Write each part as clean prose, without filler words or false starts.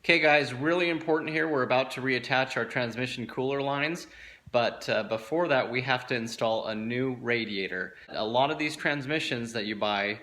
Okay guys, really important here, we're about to reattach our transmission cooler lines, but before that we have to install a new radiator. A lot of these transmissions that you buy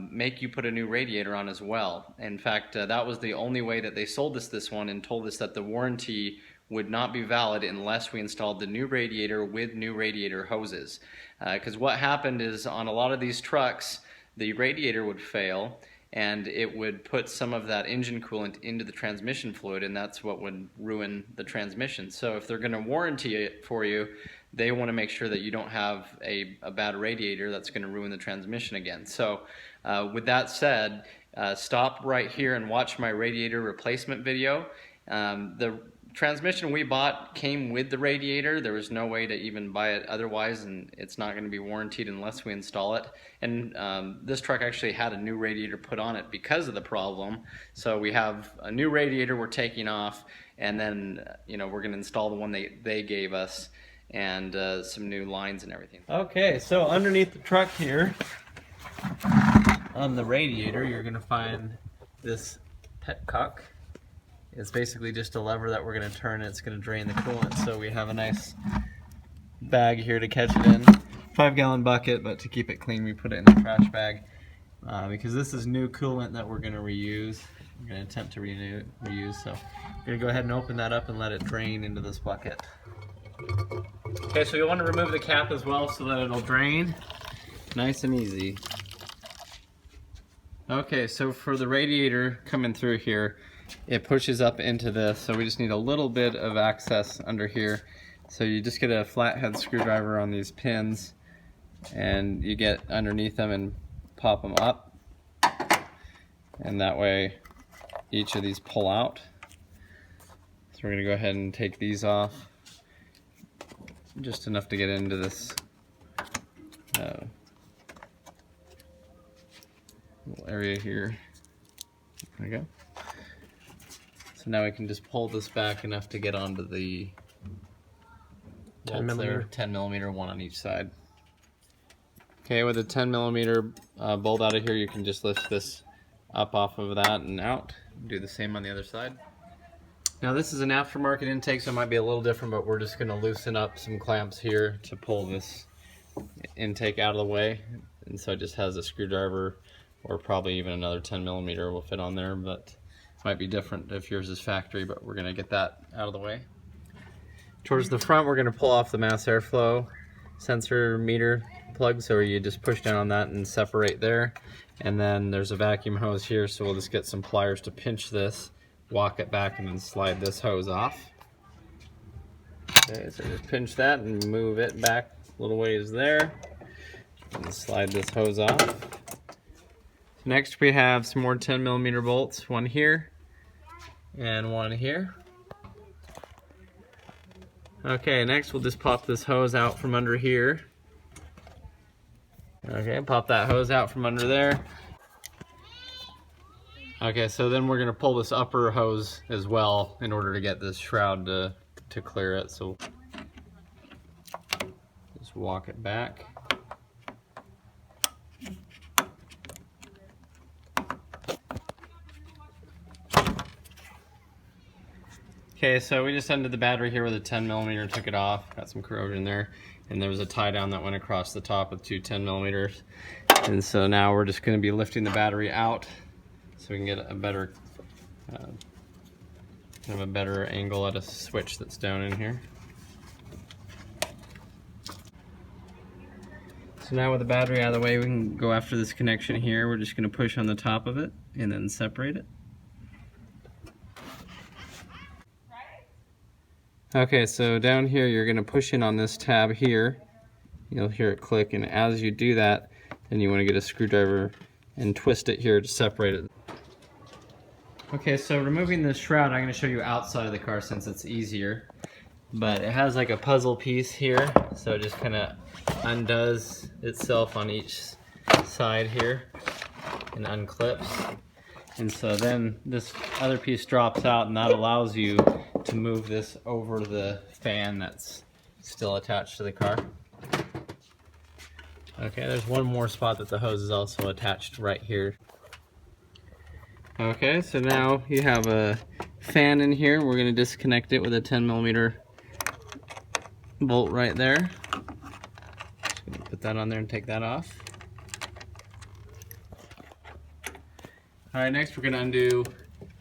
make you put a new radiator on as well. In fact, that was the only way that they sold us this one and told us that the warranty would not be valid unless we installed the new radiator with new radiator hoses. Because what happened is on a lot of these trucks, the radiator would fail and it would put some of that engine coolant into the transmission fluid, and that's what would ruin the transmission. So if they're going to warranty it for you, they want to make sure that you don't have a bad radiator that's going to ruin the transmission again. So with that said, stop right here and watch my radiator replacement video. The transmission we bought came with the radiator. There was no way to even buy it otherwise, and it's not going to be warranted unless we install it. And this truck actually had a new radiator put on it because of the problem. So we have a new radiator we're taking off, and then we're going to install the one they gave us, and some new lines and everything. Okay, so underneath the truck here on the radiator, you're going to find this petcock. It's basically just a lever that we're going to turn. It's going to drain the coolant. So we have a nice bag here to catch it in. 5-gallon bucket, but to keep it clean we put it in the trash bag because this is new coolant that we're going to reuse. We're going to attempt to reuse. So we're going to go ahead and open that up and let it drain into this bucket. Okay, so you want to remove the cap as well so that it'll drain. Nice and easy. Okay, so for the radiator coming through here, it pushes up into this, so we just need a little bit of access under here. So you just get a flathead screwdriver on these pins and you get underneath them and pop them up, and that way each of these pull out. So we're going to go ahead and take these off, just enough to get into this little area here. There we go. So now we can just pull this back enough to get onto the 10 millimeter, one on each side. Okay, with a 10 millimeter bolt out of here, you can just lift this up off of that and out. Do the same on the other side. Now this is an aftermarket intake, so it might be a little different, but we're just going to loosen up some clamps here to pull this intake out of the way. And so it just has a screwdriver, or probably even another 10 millimeter will fit on there, but might be different if yours is factory, but we're going to get that out of the way. Towards the front, we're going to pull off the mass airflow sensor meter plug, so you just push down on that and separate there. And then there's a vacuum hose here, so we'll just get some pliers to pinch this, walk it back, and then slide this hose off. Okay, so just pinch that and move it back a little ways there, and slide this hose off. Next we have some more 10 millimeter bolts, one here and one here. Okay, next we'll just pop this hose out from under here. Okay, pop that hose out from under there. Okay, so then we're going to pull this upper hose as well in order to get this shroud to clear it. So just walk it back. Okay, so we just undid the battery here with a 10 millimeter, took it off, got some corrosion there, and there was a tie down that went across the top with two 10 millimeters. And so now we're just going to be lifting the battery out so we can get a better kind of a better angle at a switch that's down in here. So now with the battery out of the way, we can go after this connection here. We're just going to push on the top of it and then separate it. Okay, so down here you're going to push in on this tab here. You'll hear it click, and as you do that, then you want to get a screwdriver and twist it here to separate it. Okay, so removing the shroud, I'm going to show you outside of the car since it's easier. But it has like a puzzle piece here, so it just kind of undoes itself on each side here and unclips. And so then this other piece drops out, and that allows you to move this over the fan that's still attached to the car. Okay, there's one more spot that the hose is also attached right here. Okay, so now you have a fan in here. We're going to disconnect it with a 10mm bolt right there. Just going to put that on there and take that off. Alright, next we're going to undo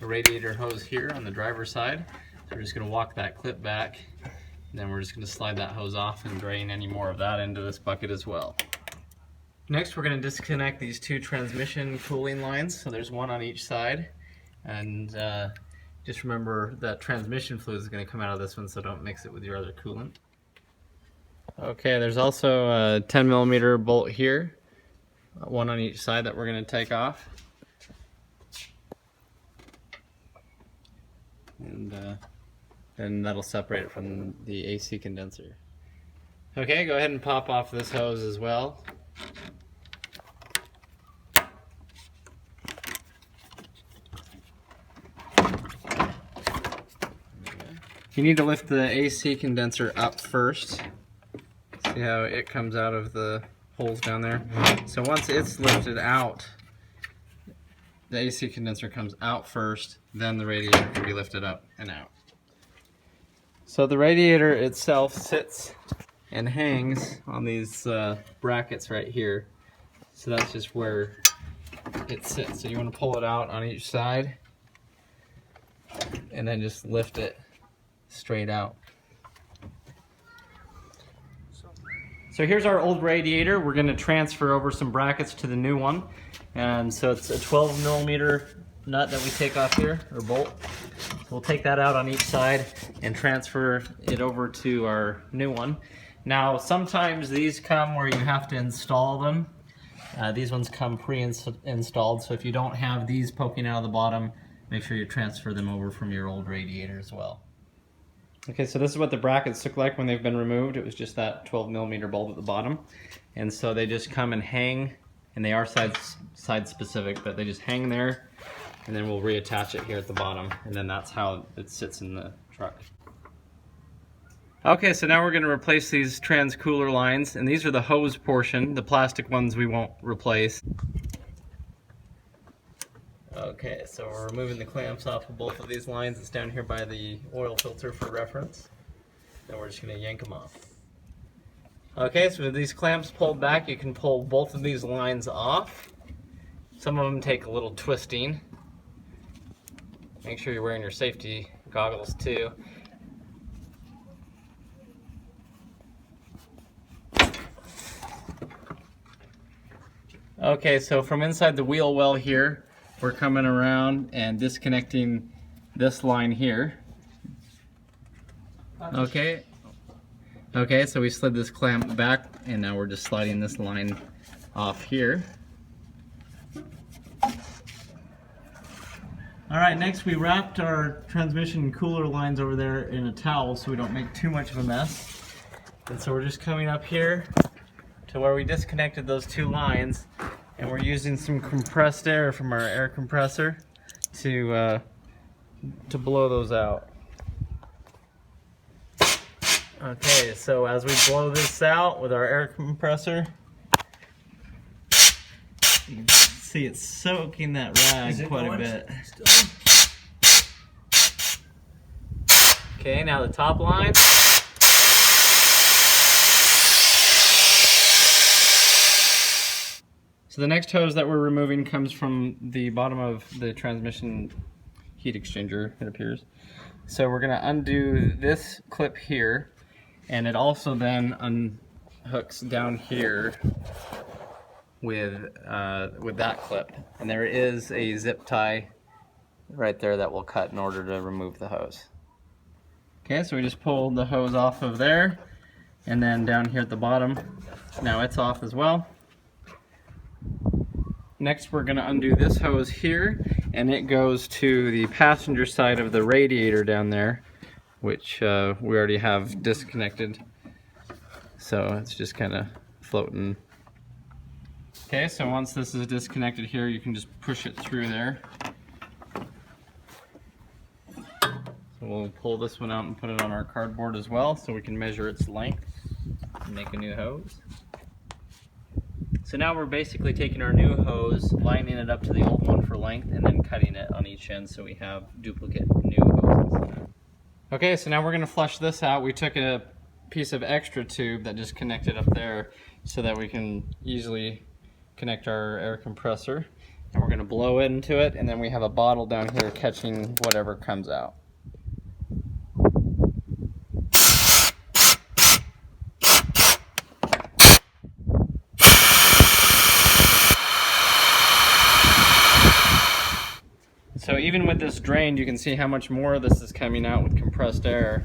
the radiator hose here on the driver's side. So we're just going to walk that clip back, and then we're just going to slide that hose off and drain any more of that into this bucket as well. Next we're going to disconnect these two transmission cooling lines. So there's one on each side, and just remember that transmission fluid is going to come out of this one, so don't mix it with your other coolant. Okay, there's also a 10mm bolt here, one on each side that we're going to take off. And then that'll separate it from the AC condenser. Okay, go ahead and pop off this hose as well. You need to lift the AC condenser up first. See how it comes out of the holes down there? So once it's lifted out, the AC condenser comes out first, then the radiator can be lifted up and out. So the radiator itself sits and hangs on these brackets right here. So that's just where it sits. So you want to pull it out on each side and then just lift it straight out. So here's our old radiator. We're going to transfer over some brackets to the new one. And so it's a 12mm nut that we take off here, or bolt. So we'll take that out on each side and transfer it over to our new one. Now sometimes these come where you have to install them. These ones come pre-installed, so if you don't have these poking out of the bottom, make sure you transfer them over from your old radiator as well. Okay, so this is what the brackets look like when they've been removed. It was just that 12mm bolt at the bottom. And so they just come and hang, and they are side specific, but they just hang there, and then we'll reattach it here at the bottom, and then that's how it sits in the truck. Okay, so now we're going to replace these trans cooler lines, and these are the hose portion. The plastic ones we won't replace. Okay, so we're removing the clamps off of both of these lines. It's down here by the oil filter for reference. Then we're just going to yank them off. Okay, so with these clamps pulled back, you can pull both of these lines off. Some of them take a little twisting. Make sure you're wearing your safety goggles too. Okay, so from inside the wheel well here, we're coming around and disconnecting this line here. Okay, so we slid this clamp back, and now we're just sliding this line off here. Alright, next we wrapped our transmission cooler lines over there in a towel so we don't make too much of a mess. And so we're just coming up here to where we disconnected those two lines, and we're using some compressed air from our air compressor to blow those out. Okay, so as we blow this out with our air compressor, you can see it's soaking that rag quite a bit. Okay, now the top line. So the next hose that we're removing comes from the bottom of the transmission heat exchanger, it appears. So we're going to undo this clip here, and it also then unhooks down here with that clip. And there is a zip tie right there that will cut in order to remove the hose. Okay, so we just pulled the hose off of there, and then down here at the bottom, now it's off as well. Next we're going to undo this hose here, and it goes to the passenger side of the radiator down there, which we already have disconnected. So it's just kind of floating. Okay, so once this is disconnected here, you can just push it through there. So we'll pull this one out and put it on our cardboard as well so we can measure its length and make a new hose. So So now we're basically taking our new hose, lining it up to the old one for length, and then cutting it on each end so we have duplicate new hoses. Okay, so now we're going to flush this out. We took a piece of extra tube that just connected up there so that we can easily connect our air compressor. And we're going to blow into it, and then we have a bottle down here catching whatever comes out. So even with this drained, you can see how much more of this is coming out with compressed air.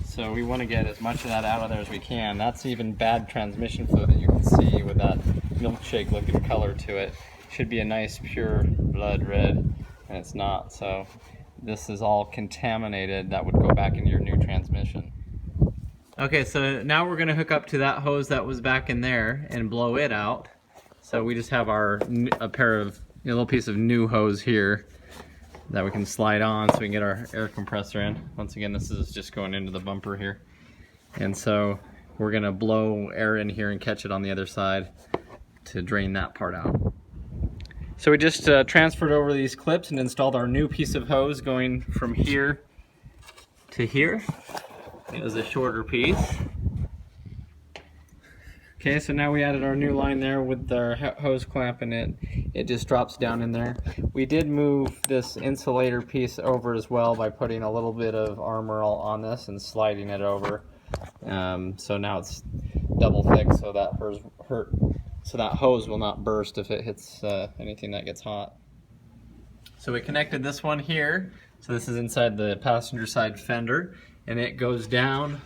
So we want to get as much of that out of there as we can. That's even bad transmission fluid that you can see with that milkshake looking color to it. Should be a nice pure blood red, and it's not. So this is all contaminated. That would go back into your new transmission. Okay, so now we're going to hook up to that hose that was back in there and blow it out. So we just have a little piece of new hose here that we can slide on so we can get our air compressor in. Once again, this is just going into the bumper here. And so we're gonna blow air in here and catch it on the other side to drain that part out. So we just transferred over these clips and installed our new piece of hose going from here to here. It was a shorter piece. Okay, so now we added our new line there with our hose clamp, and it just drops down in there. We did move this insulator piece over as well by putting a little bit of Armor All on this and sliding it over. So now it's double thick, so that hose will not burst if it hits anything that gets hot. So we connected this one here. So this is inside the passenger side fender, and it goes down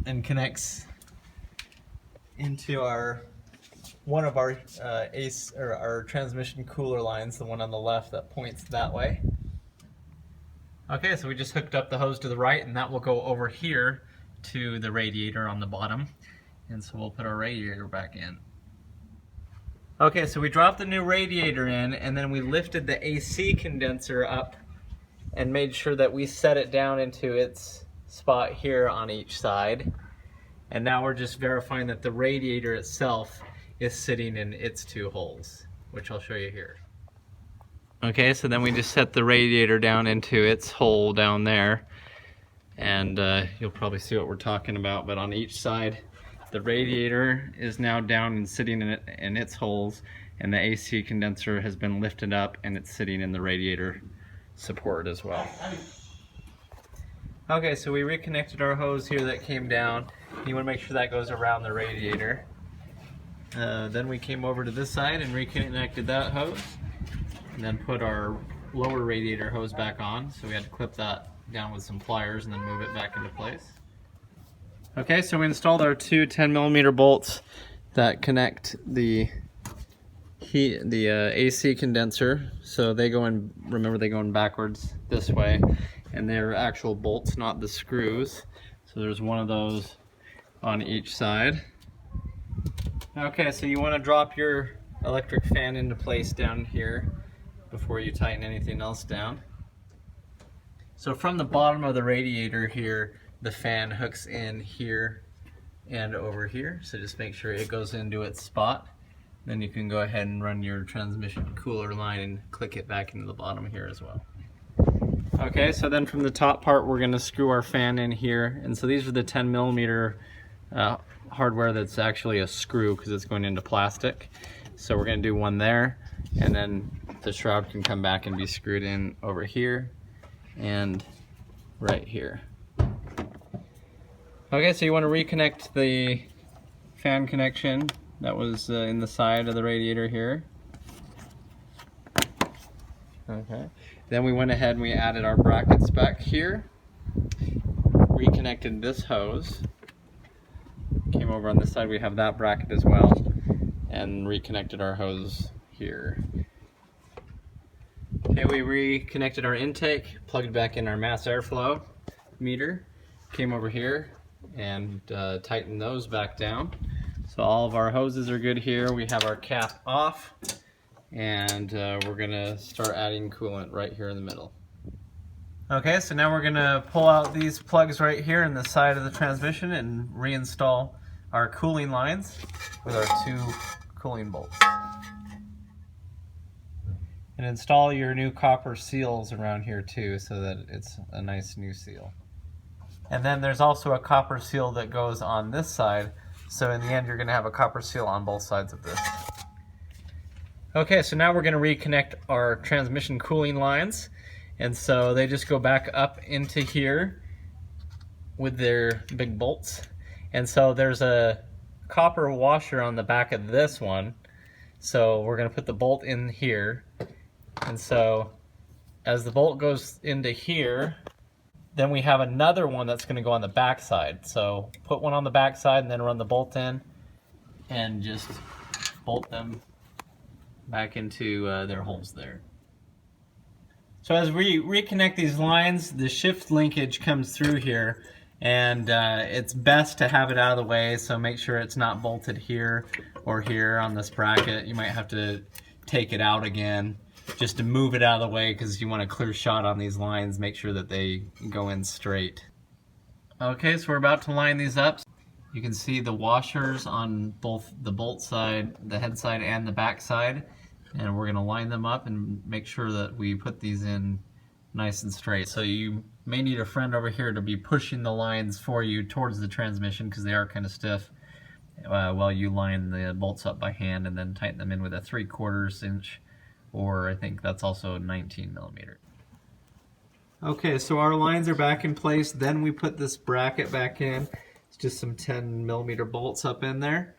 and connects into one of our our transmission cooler lines, the one on the left that points that way. Okay, so we just hooked up the hose to the right, and that will go over here to the radiator on the bottom. And so we'll put our radiator back in. Okay, so we dropped the new radiator in, and then we lifted the AC condenser up and made sure that we set it down into its spot here on each side. And now we're just verifying that the radiator itself is sitting in its two holes, which I'll show you here. Okay, so then we just set the radiator down into its hole down there, and you'll probably see what we're talking about, but on each side the radiator is now down and sitting in its holes, and the AC condenser has been lifted up and it's sitting in the radiator support as well. Okay, so we reconnected our hose here that came down. You want to make sure that goes around the radiator. Then we came over to this side and reconnected that hose, and then put our lower radiator hose back on. So we had to clip that down with some pliers and then move it back into place. Okay, so we installed our two 10mm bolts that connect the AC condenser. So they go in, remember they go in backwards this way, and they're actual bolts, not the screws. So there's one of those on each side. Okay, so you want to drop your electric fan into place down here before you tighten anything else down. So from the bottom of the radiator here, the fan hooks in here and over here. So just make sure it goes into its spot. Then you can go ahead and run your transmission cooler line and click it back into the bottom here as well. Okay, so then from the top part we're going to screw our fan in here, and so these are the 10mm hardware that's actually a screw because it's going into plastic. So we're going to do one there, and then the shroud can come back and be screwed in over here and right here. Okay, so you want to reconnect the fan connection that was in the side of the radiator here. Okay. Then we went ahead and we added our brackets back here, reconnected this hose, came over on this side, we have that bracket as well, and reconnected our hose here. Okay, we reconnected our intake, plugged back in our mass airflow meter, came over here and tightened those back down. So all of our hoses are good here. We have our cap off, and we're gonna start adding coolant right here in the middle. Okay, so now we're gonna pull out these plugs right here in the side of the transmission and reinstall our cooling lines with our 2 cooling bolts. And install your new copper seals around here too, so that it's a nice new seal. And then there's also a copper seal that goes on this side, so in the end you're going to have a copper seal on both sides of this. Okay, so now we're going to reconnect our transmission cooling lines, and so they just go back up into here with their big bolts. And so there's a copper washer on the back of this one, so we're going to put the bolt in here. And so as the bolt goes into here, then we have another one that's going to go on the back side. So put one on the back side and then run the bolt in and just bolt them back into their holes there. So as we reconnect these lines, the shift linkage comes through here, and it's best to have it out of the way, so make sure it's not bolted here or here on this bracket. You might have to take it out again just to move it out of the way, because you want a clear shot on these lines. Make sure that they go in straight. Okay, so we're about to line these up. You can see the washers on both the bolt side, the head side, and the back side. And we're going to line them up and make sure that we put these in nice and straight. So you may need a friend over here to be pushing the lines for you towards the transmission, because they are kind of stiff, while you line the bolts up by hand and then tighten them in with a 3/4 inch, or I think that's also 19 millimeter. Okay, so our lines are back in place. Then we put this bracket back in. It's just some 10 millimeter bolts up in there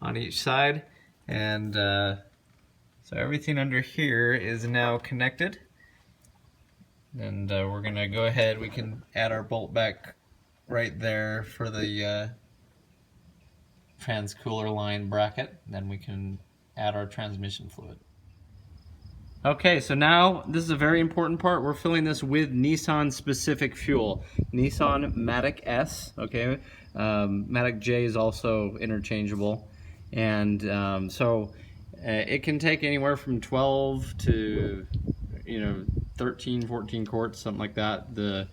on each side, and so everything under here is now connected. And we're going to go ahead, we can add our bolt back right there for the trans-cooler line bracket. Then we can add our transmission fluid. Okay, so now this is a very important part. We're filling this with Nissan specific fuel. Nissan Matic S, okay? Matic J is also interchangeable. And it can take anywhere from 12 to 13, 14 quarts, something like that. The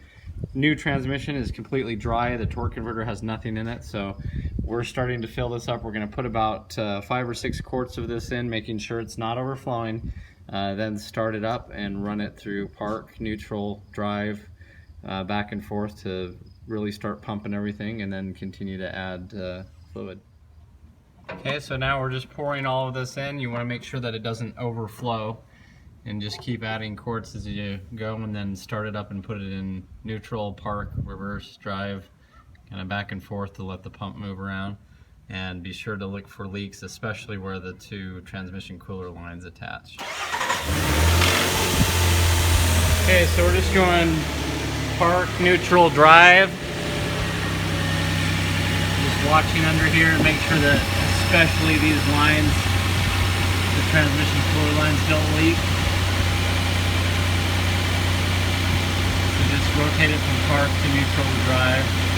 new transmission is completely dry. The torque converter has nothing in it, so we're starting to fill this up. We're going to put about 5 or 6 quarts of this in, making sure it's not overflowing. Then start it up and run it through park, neutral, drive, back and forth to really start pumping everything, and then continue to add fluid. Okay, so now we're just pouring all of this in. You want to make sure that it doesn't overflow, and just keep adding quarts as you go, and then start it up and put it in neutral, park, reverse, drive, kind of back and forth to let the pump move around. And be sure to look for leaks, especially where the 2 transmission cooler lines attach. Okay, so we're just going park, neutral, drive. Just watching under here and make sure that especially these lines, the transmission cooler lines, don't leak. So just rotate it from park to neutral to drive.